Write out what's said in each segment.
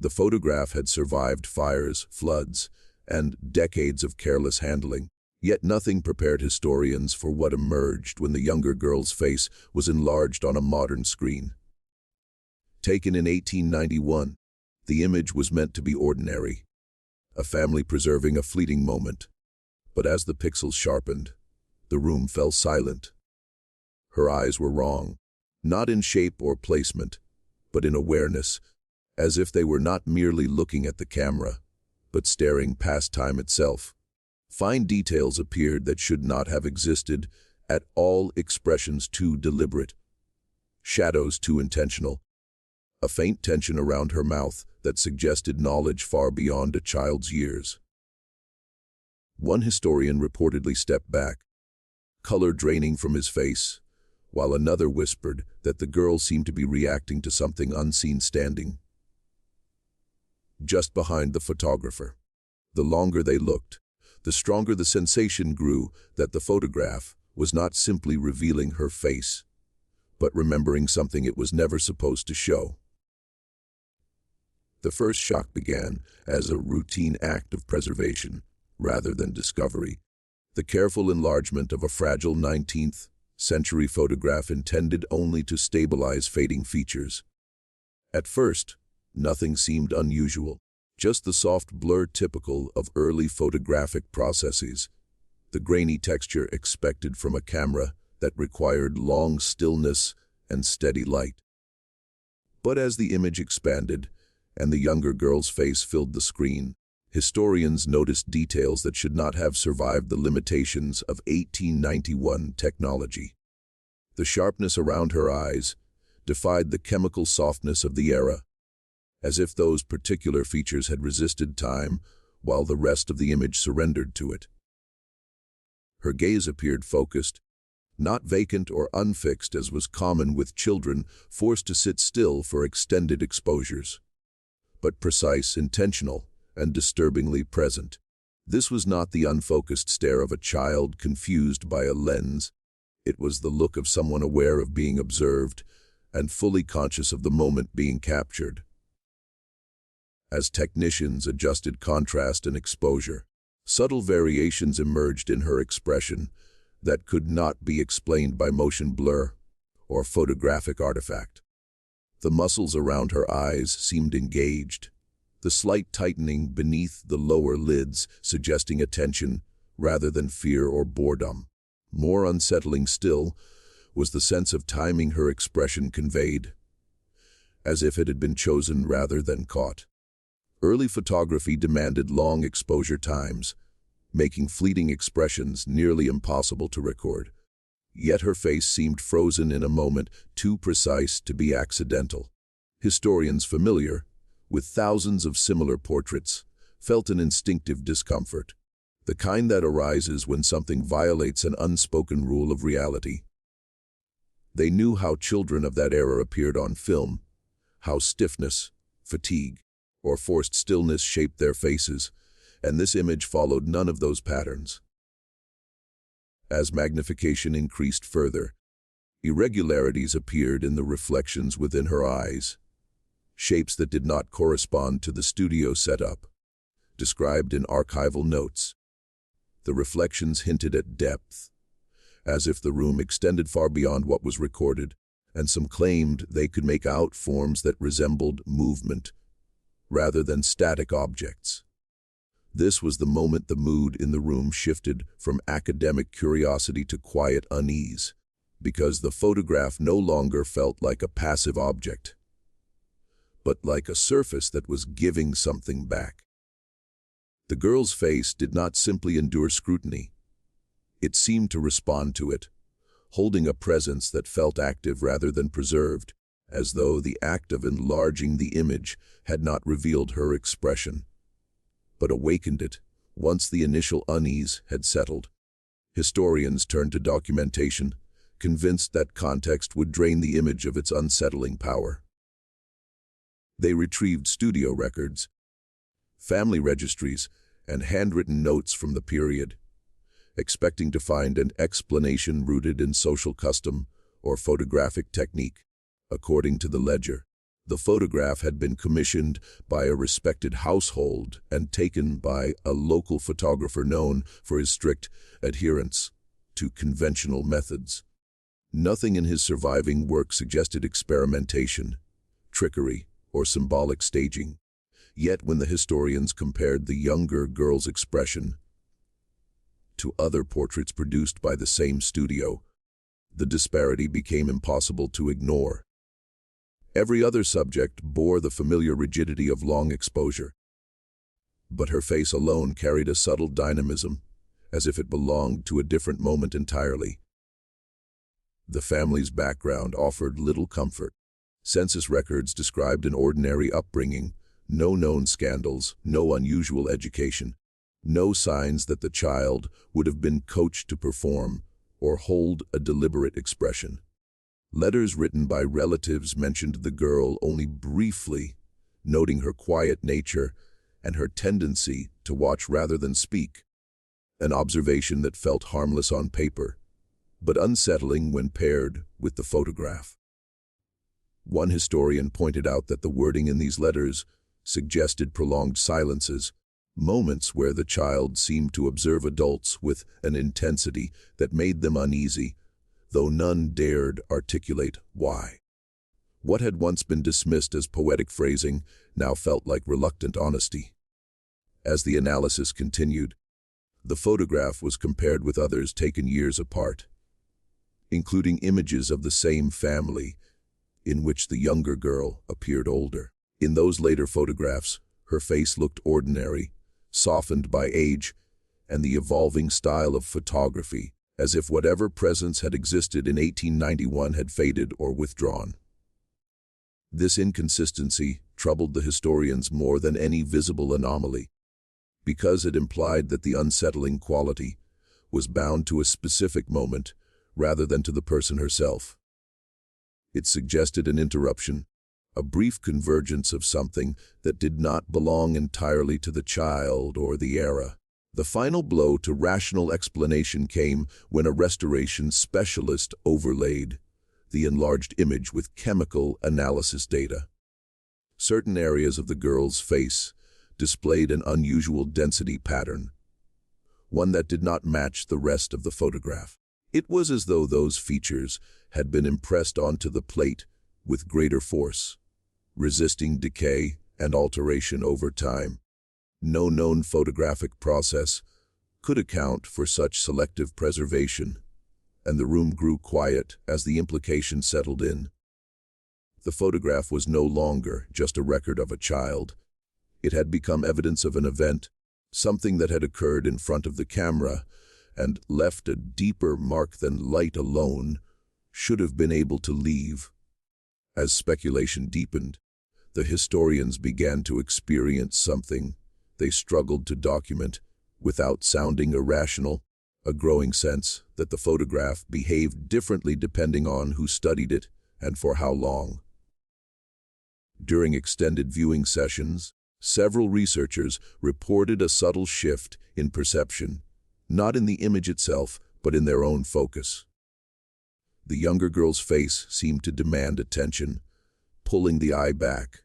The photograph had survived fires, floods, and decades of careless handling, yet nothing prepared historians for what emerged when the younger girl's face was enlarged on a modern screen. Taken in 1891, the image was meant to be ordinary, a family preserving a fleeting moment. But as the pixels sharpened, the room fell silent. Her eyes were wrong, not in shape or placement, but in awareness, as if they were not merely looking at the camera, but staring past time itself. Fine details appeared that should not have existed, at all expressions too deliberate, shadows too intentional, a faint tension around her mouth that suggested knowledge far beyond a child's years. One historian reportedly stepped back, color draining from his face, while another whispered that the girl seemed to be reacting to something unseen standing just behind the photographer. The longer they looked, the stronger the sensation grew that the photograph was not simply revealing her face, but remembering something it was never supposed to show. The first shock began as a routine act of preservation, rather than discovery. The careful enlargement of a fragile 19th century photograph intended only to stabilize fading features. At first, nothing seemed unusual, just the soft blur typical of early photographic processes, the grainy texture expected from a camera that required long stillness and steady light. But as the image expanded and the younger girl's face filled the screen, historians noticed details that should not have survived the limitations of 1891 technology. The sharpness around her eyes defied the chemical softness of the era, as if those particular features had resisted time while the rest of the image surrendered to it. Her gaze appeared focused, not vacant or unfixed as was common with children forced to sit still for extended exposures, but precise, intentional, and disturbingly present. This was not the unfocused stare of a child confused by a lens. It was the look of someone aware of being observed and fully conscious of the moment being captured. As technicians adjusted contrast and exposure, subtle variations emerged in her expression that could not be explained by motion blur or photographic artifact. The muscles around her eyes seemed engaged, the slight tightening beneath the lower lids suggesting attention rather than fear or boredom. More unsettling still was the sense of timing her expression conveyed, as if it had been chosen rather than caught. Early photography demanded long exposure times, making fleeting expressions nearly impossible to record. Yet her face seemed frozen in a moment too precise to be accidental. Historians familiar with thousands of similar portraits felt an instinctive discomfort, the kind that arises when something violates an unspoken rule of reality. They knew how children of that era appeared on film, how stiffness, fatigue, or forced stillness shaped their faces, and this image followed none of those patterns. As magnification increased further, irregularities appeared in the reflections within her eyes, shapes that did not correspond to the studio setup, described in archival notes. The reflections hinted at depth, as if the room extended far beyond what was recorded, and some claimed they could make out forms that resembled movement, rather than static objects. This was the moment the mood in the room shifted from academic curiosity to quiet unease, because the photograph no longer felt like a passive object, but like a surface that was giving something back. The girl's face did not simply endure scrutiny. It seemed to respond to it, holding a presence that felt active rather than preserved, as though the act of enlarging the image had not revealed her expression, but awakened it once the initial unease had settled. Historians turned to documentation, convinced that context would drain the image of its unsettling power. They retrieved studio records, family registries, and handwritten notes from the period, expecting to find an explanation rooted in social custom or photographic technique. According to the ledger, The photograph had been commissioned by a respected household and taken by a local photographer known for his strict adherence to conventional methods. Nothing in his surviving work suggested experimentation, trickery, or symbolic staging. Yet when the historians compared the younger girl's expression to other portraits produced by the same studio, the disparity became impossible to ignore. Every other subject bore the familiar rigidity of long exposure, but her face alone carried a subtle dynamism, as if it belonged to a different moment entirely. The family's background offered little comfort. Census records described an ordinary upbringing, no known scandals, no unusual education, no signs that the child would have been coached to perform or hold a deliberate expression. Letters written by relatives mentioned the girl only briefly, noting her quiet nature and her tendency to watch rather than speak, an observation that felt harmless on paper, but unsettling when paired with the photograph. One historian pointed out that the wording in these letters suggested prolonged silences, moments where the child seemed to observe adults with an intensity that made them uneasy, though none dared articulate why. What had once been dismissed as poetic phrasing now felt like reluctant honesty. As the analysis continued, the photograph was compared with others taken years apart, including images of the same family in which the younger girl appeared older. In those later photographs, her face looked ordinary, softened by age and the evolving style of photography, as if whatever presence had existed in 1891 had faded or withdrawn. This inconsistency troubled the historians more than any visible anomaly, because it implied that the unsettling quality was bound to a specific moment rather than to the person herself. It suggested an interruption, a brief convergence of something that did not belong entirely to the child or the era. The final blow to rational explanation came when a restoration specialist overlaid the enlarged image with chemical analysis data. Certain areas of the girl's face displayed an unusual density pattern, one that did not match the rest of the photograph. It was as though those features had been impressed onto the plate with greater force, resisting decay and alteration over time. No known photographic process could account for such selective preservation, and the room grew quiet as the implication settled in. The photograph was no longer just a record of a child. It had become evidence of an event, something that had occurred in front of the camera and left a deeper mark than light alone should have been able to leave. As speculation deepened, the historians began to experience something they struggled to document without sounding irrational, a growing sense that the photograph behaved differently depending on who studied it and for how long. During extended viewing sessions, several researchers reported a subtle shift in perception, not in the image itself, but in their own focus. The younger girl's face seemed to demand attention, pulling the eye back,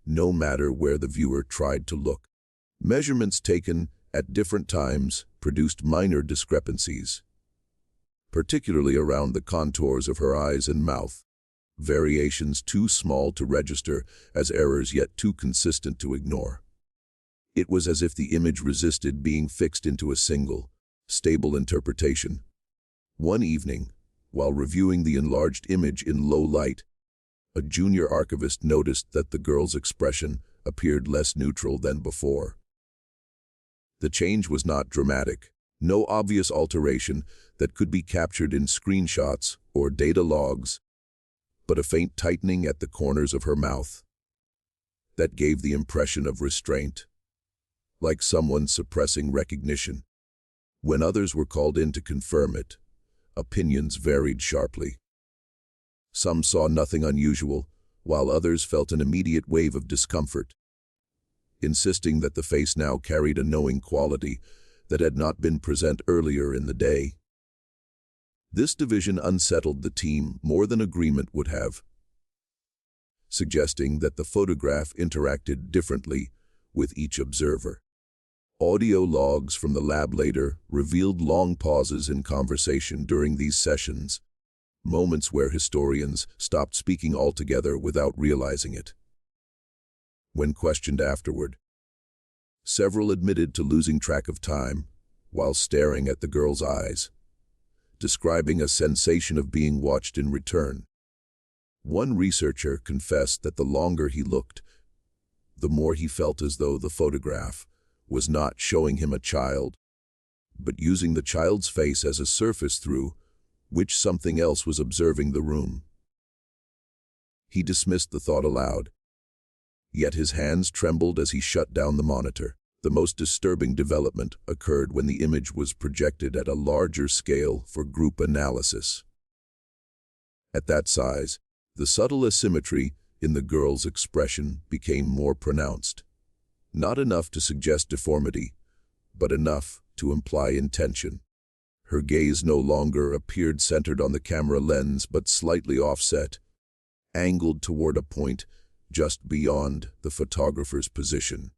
no matter where the viewer tried to look. Measurements taken at different times produced minor discrepancies, particularly around the contours of her eyes and mouth, variations too small to register as errors yet too consistent to ignore. It was as if the image resisted being fixed into a single, stable interpretation. One evening, while reviewing the enlarged image in low light, a junior archivist noticed that the girl's expression appeared less neutral than before. The change was not dramatic, no obvious alteration that could be captured in screenshots or data logs, but a faint tightening at the corners of her mouth that gave the impression of restraint, like someone suppressing recognition. When others were called in to confirm it, opinions varied sharply. Some saw nothing unusual, while others felt an immediate wave of discomfort, insisting that the face now carried a knowing quality that had not been present earlier in the day. This division unsettled the team more than agreement would have. suggesting that the photograph interacted differently with each observer. Audio logs from the lab later revealed long pauses in conversation during these sessions, moments where historians stopped speaking altogether without realizing it. When questioned afterward, several admitted to losing track of time while staring at the girl's eyes, describing a sensation of being watched in return. One researcher confessed that the longer he looked, the more he felt as though the photograph was not showing him a child, but using the child's face as a surface through which something else was observing the room. He dismissed the thought aloud, yet his hands trembled as he shut down the monitor. The most disturbing development occurred when the image was projected at a larger scale for group analysis. At that size, the subtle asymmetry in the girl's expression became more pronounced. Not enough to suggest deformity, but enough to imply intention. Her gaze no longer appeared centered on the camera lens but slightly offset, angled toward a point just beyond the photographer's position.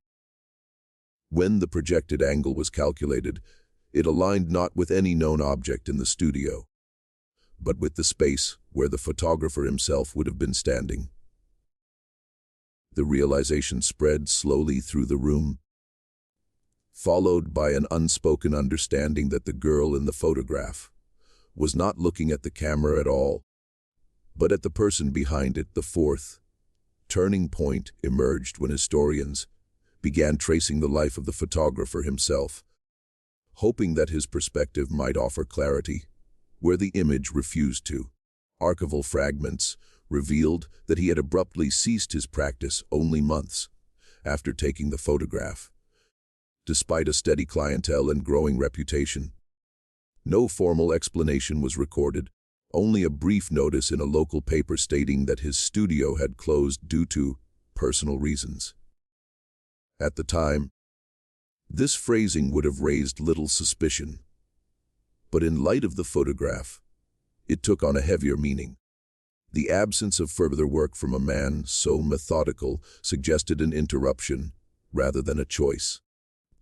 When the projected angle was calculated, it aligned not with any known object in the studio, but with the space where the photographer himself would have been standing. The realization spread slowly through the room, followed by an unspoken understanding that the girl in the photograph was not looking at the camera at all, but at the person behind it. The fourth turning point emerged when historians began tracing the life of the photographer himself, hoping that his perspective might offer clarity where the image refused to. Archival fragments revealed that he had abruptly ceased his practice only months after taking the photograph. Despite a steady clientele and growing reputation, no formal explanation was recorded, only a brief notice in a local paper stating that his studio had closed due to personal reasons. At the time, this phrasing would have raised little suspicion, but in light of the photograph, it took on a heavier meaning. The absence of further work from a man so methodical suggested an interruption rather than a choice.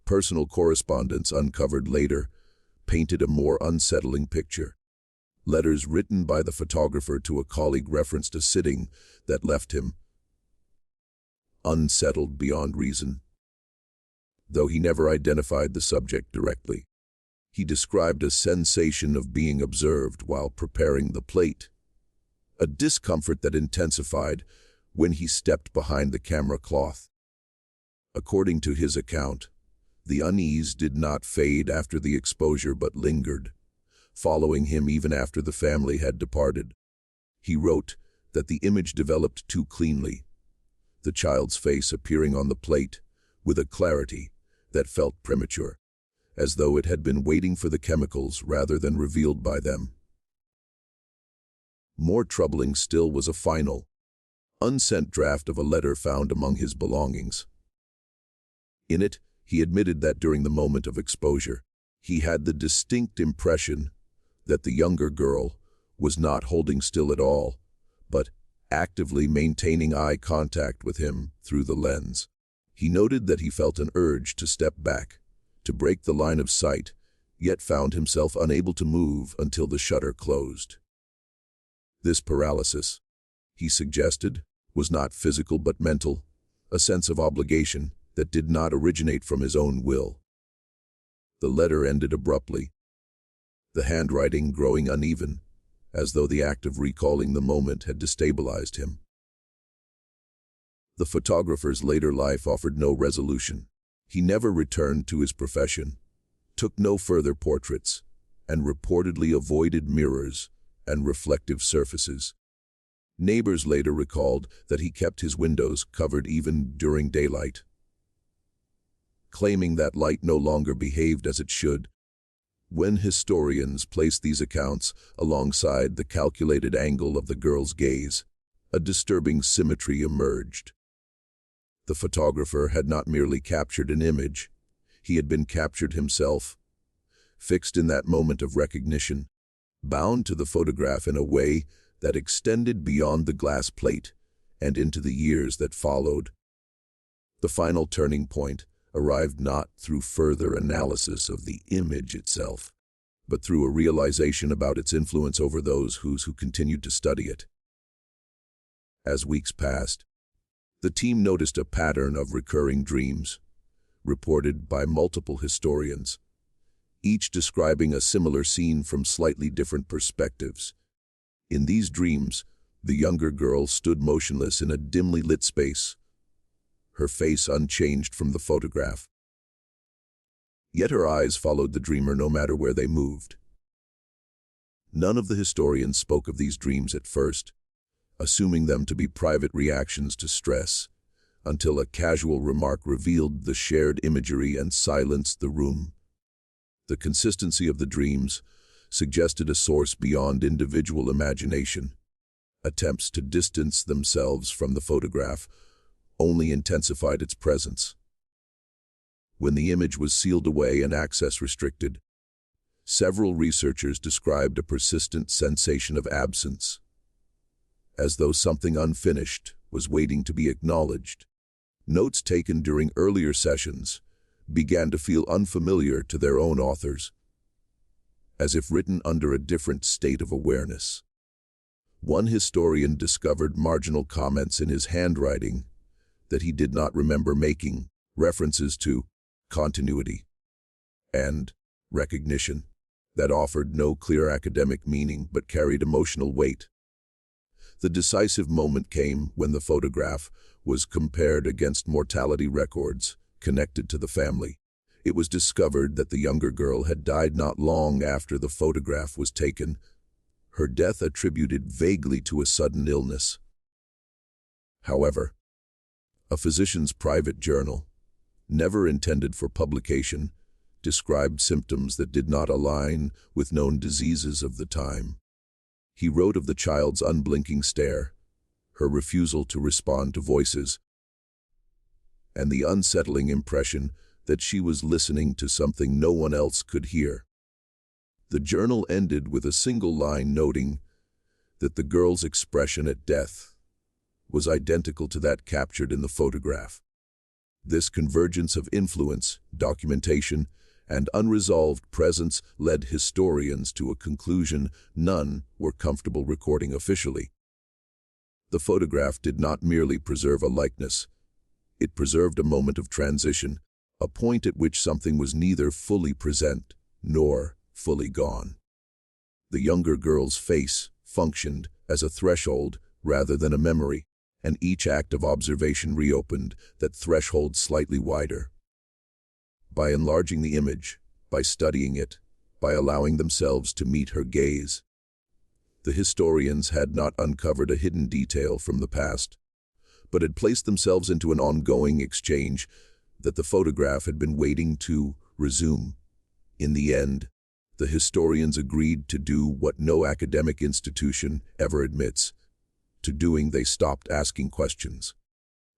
Personal correspondence uncovered later painted a more unsettling picture. Letters written by the photographer to a colleague referenced a sitting that left him unsettled beyond reason. Though he never identified the subject directly, he described a sensation of being observed while preparing the plate, a discomfort that intensified when he stepped behind the camera cloth. According to his account, the unease did not fade after the exposure but lingered, following him even after the family had departed. He wrote that the image developed too cleanly, the child's face appearing on the plate with a clarity that felt premature, as though it had been waiting for the chemicals rather than revealed by them. More troubling still was a final, unsent draft of a letter found among his belongings. In it, he admitted that during the moment of exposure, he had the distinct impression that the younger girl was not holding still at all, but actively maintaining eye contact with him through the lens. He noted that he felt an urge to step back, to break the line of sight, yet found himself unable to move until the shutter closed. This paralysis, he suggested, was not physical but mental, a sense of obligation that did not originate from his own will. The letter ended abruptly, the handwriting growing uneven, as though the act of recalling the moment had destabilized him. The photographer's later life offered no resolution. He never returned to his profession, took no further portraits, and reportedly avoided mirrors and reflective surfaces. Neighbors later recalled that he kept his windows covered even during daylight, claiming that light no longer behaved as it should. When historians placed these accounts alongside the calculated angle of the girl's gaze, a disturbing symmetry emerged. The photographer had not merely captured an image, he had been captured himself, fixed in that moment of recognition, bound to the photograph in a way that extended beyond the glass plate and into the years that followed. The final turning point arrived not through further analysis of the image itself, but through a realization about its influence over those who continued to study it. As weeks passed, the team noticed a pattern of recurring dreams, reported by multiple historians, each describing a similar scene from slightly different perspectives. In these dreams, the younger girl stood motionless in a dimly lit space, her face unchanged from the photograph. Yet her eyes followed the dreamer no matter where they moved. None of the historians spoke of these dreams at first, assuming them to be private reactions to stress, until a casual remark revealed the shared imagery and silenced the room. The consistency of the dreams suggested a source beyond individual imagination. Attempts to distance themselves from the photograph only intensified its presence. When the image was sealed away and access restricted, several researchers described a persistent sensation of absence, as though something unfinished was waiting to be acknowledged. Notes taken during earlier sessions began to feel unfamiliar to their own authors, as if written under a different state of awareness. One historian discovered marginal comments in his handwriting that he did not remember making, references to continuity and recognition that offered no clear academic meaning but carried emotional weight. The decisive moment came when the photograph was compared against mortality records connected to the family. It was discovered that the younger girl had died not long after the photograph was taken, her death attributed vaguely to a sudden illness. However, a physician's private journal, never intended for publication, described symptoms that did not align with known diseases of the time. He wrote of the child's unblinking stare, her refusal to respond to voices, and the unsettling impression that she was listening to something no one else could hear. The journal ended with a single line noting that the girl's expression at death was identical to that captured in the photograph. This convergence of influence, documentation, and unresolved presence led historians to a conclusion none were comfortable recording officially. The photograph did not merely preserve a likeness, it preserved a moment of transition, a point at which something was neither fully present nor fully gone. The younger girl's face functioned as a threshold rather than a memory, and each act of observation reopened that threshold slightly wider. By enlarging the image, by studying it, by allowing themselves to meet her gaze, the historians had not uncovered a hidden detail from the past, but had placed themselves into an ongoing exchange that the photograph had been waiting to resume. In the end, the historians agreed to do what no academic institution ever admits. To doing, they stopped asking questions.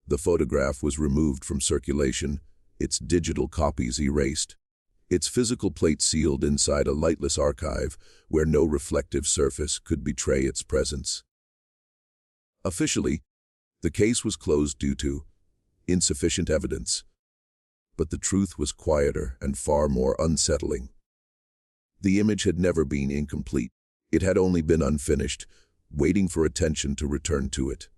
The photograph was removed from circulation, its digital copies erased, its physical plate sealed inside a lightless archive where no reflective surface could betray its presence. Officially, the case was closed due to insufficient evidence, but the truth was quieter and far more unsettling. The image had never been incomplete. It had only been unfinished, waiting for attention to return to it.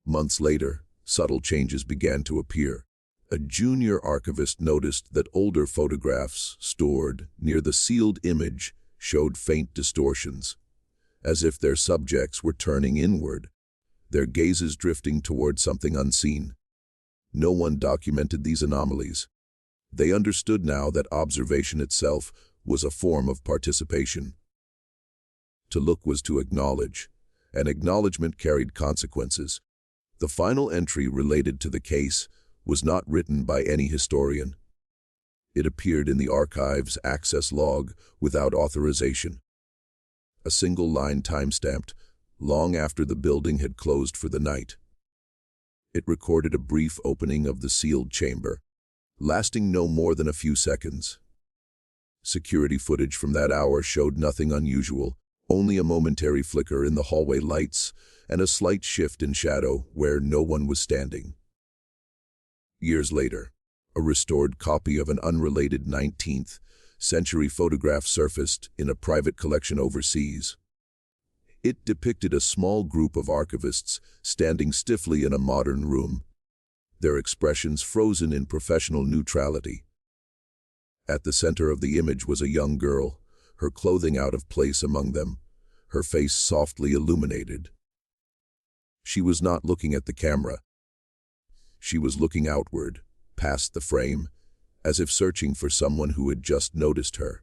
Months later, subtle changes began to appear. A junior archivist noticed that older photographs stored near the sealed image showed faint distortions, as if their subjects were turning inward, their gazes drifting toward something unseen. No one documented these anomalies. They understood now that observation itself was a form of participation. To look was to acknowledge, and acknowledgement carried consequences. The final entry related to the case was not written by any historian. It appeared in the archive's access log without authorization. A single line timestamped, long after the building had closed for the night. It recorded a brief opening of the sealed chamber, lasting no more than a few seconds. Security footage from that hour showed nothing unusual, Only a momentary flicker in the hallway lights and a slight shift in shadow where no one was standing. Years later, a restored copy of an unrelated 19th century photograph surfaced in a private collection overseas. It depicted a small group of archivists standing stiffly in a modern room, their expressions frozen in professional neutrality. At the center of the image was a young girl, her clothing out of place among them, her face softly illuminated. She was not looking at the camera. She was looking outward, past the frame, as if searching for someone who had just noticed her.